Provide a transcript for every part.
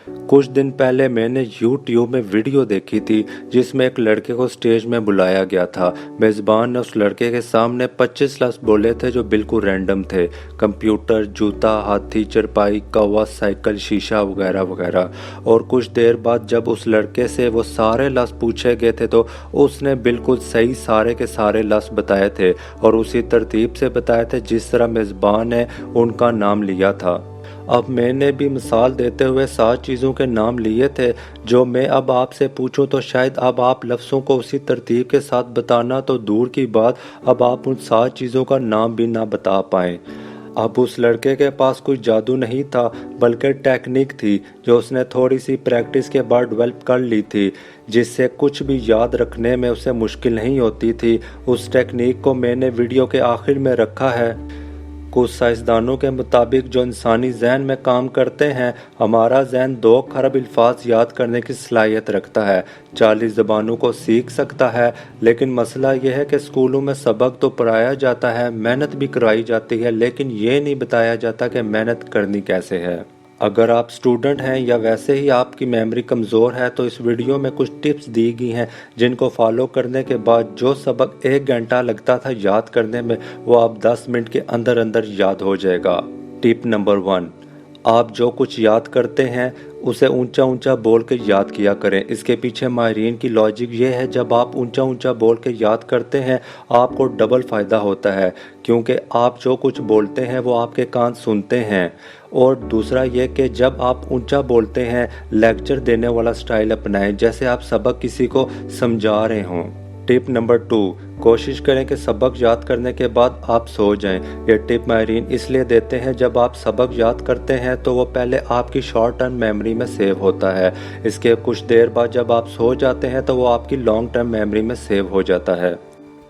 कुछ दिन पहले मैंने YouTube में वीडियो देखी थी जिसमें एक लड़के को स्टेज में बुलाया गया था। मेज़बान ने उस लड़के के सामने 25 लफ्ज़ बोले थे जो बिल्कुल रैंडम थे। कंप्यूटर, जूता, हाथी, चरपाई, कौवा, साइकिल, शीशा वगैरह वगैरह। और कुछ देर बाद जब उस लड़के से वो सारे लफ्ज़ पूछे गए थे तो उसने बिल्कुल सही सारे के सारे लफ्ज़ बताए थे और उसी तरतीब से बताए थे जिस तरह मेज़बान ने उनका नाम लिया था। अब मैंने भी मिसाल देते हुए 7 चीज़ों के नाम लिए थे जो मैं अब आपसे पूछूं तो शायद अब आप लफ्ज़ों को उसी तरतीब के साथ बताना तो दूर की बात, अब आप उन 7 चीज़ों का नाम भी ना बता पाएं। अब उस लड़के के पास कोई जादू नहीं था बल्कि टेक्निक थी जो उसने थोड़ी सी प्रैक्टिस के बाद डेवलप कर ली थी, जिससे कुछ भी याद रखने में उसे मुश्किल नहीं होती थी। उस टेक्निक को मैंने वीडियो के आखिर में रखा है। कुछ साइंसदानों के मुताबिक जो इंसानी जहन में काम करते हैं, हमारा जहन 2 खरब अल्फाज याद करने की सलाहियत रखता है, 40 ज़बानों को सीख सकता है। लेकिन मसला यह है कि स्कूलों में सबक तो पढ़ाया जाता है, मेहनत भी करवाई जाती है, लेकिन ये नहीं बताया जाता कि मेहनत करनी कैसे है। अगर आप स्टूडेंट हैं या वैसे ही आपकी मेमोरी कमज़ोर है तो इस वीडियो में कुछ टिप्स दी गई हैं जिनको फॉलो करने के बाद जो सबक 1 घंटा लगता था याद करने में वो आप 10 मिनट के अंदर अंदर याद हो जाएगा। टिप नंबर 1, आप जो कुछ याद करते हैं उसे ऊंचा ऊंचा बोल के याद किया करें। इसके पीछे माहिरीन की लॉजिक ये है, जब आप ऊंचा ऊंचा बोल के याद करते हैं आपको डबल फ़ायदा होता है, क्योंकि आप जो कुछ बोलते हैं वो आपके कान सुनते हैं। और दूसरा ये कि जब आप ऊंचा बोलते हैं लेक्चर देने वाला स्टाइल अपनाएं, जैसे आप सबक किसी को समझा रहे हों। टिप नंबर 2, कोशिश करें कि सबक याद करने के बाद आप सो जाएं। ये टिप माहिरीन इसलिए देते हैं, जब आप सबक याद करते हैं तो वो पहले आपकी शॉर्ट टर्म मेमोरी में सेव होता है, इसके कुछ देर बाद जब आप सो जाते हैं तो वो आपकी लॉन्ग टर्म मेमोरी में सेव हो जाता है।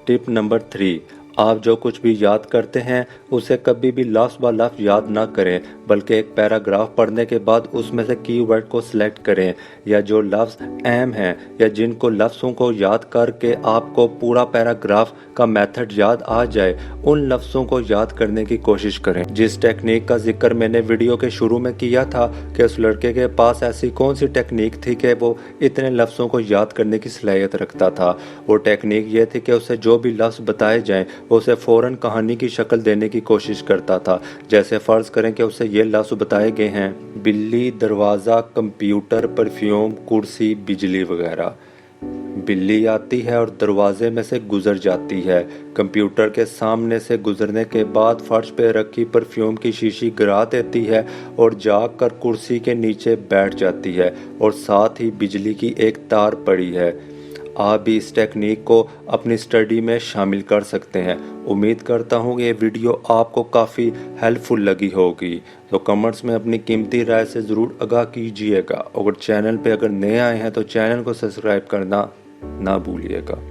टिप नंबर 3, आप जो कुछ भी याद करते हैं उसे कभी भी लफ्ज़ ब लफ्ज़ याद ना करें, बल्कि एक पैराग्राफ पढ़ने के बाद उसमें से कीवर्ड को सिलेक्ट करें, या जो लफ्ज़ अहम हैं या जिनको लफ्ज़ों को याद करके आपको पूरा पैराग्राफ का मेथड याद आ जाए उन लफ्ज़ों को याद करने की कोशिश करें। जिस टेक्निक का जिक्र मैंने वीडियो के शुरू में किया था कि उस लड़के के पास ऐसी कौन सी टेक्निक थी कि वो इतने लफ्ज़ों को याद करने की सलाहियत रखता था, वो टेक्निक ये थी कि उसे जो भी लफ्ज़ बताए जाएं उसे फ़ौरन कहानी की शक्ल देने की कोशिश करता था। जैसे फ़र्ज़ करें कि उसे ये लफ्ज़ बताए गए हैं, बिल्ली, दरवाज़ा, कंप्यूटर, परफ्यूम, कुर्सी, बिजली वगैरह। बिल्ली आती है और दरवाजे में से गुजर जाती है, कंप्यूटर के सामने से गुजरने के बाद फर्श पे रखी परफ्यूम की शीशी गिरा देती है और जाग कर कुर्सी के नीचे बैठ जाती है, और साथ ही बिजली की एक तार पड़ी है। आप भी इस टेक्निक को अपनी स्टडी में शामिल कर सकते हैं। उम्मीद करता हूँ ये वीडियो आपको काफ़ी हेल्पफुल लगी होगी, तो कमेंट्स में अपनी कीमती राय से ज़रूर आगाह कीजिएगा। अगर चैनल पे अगर नए आए हैं तो चैनल को सब्सक्राइब करना ना भूलिएगा।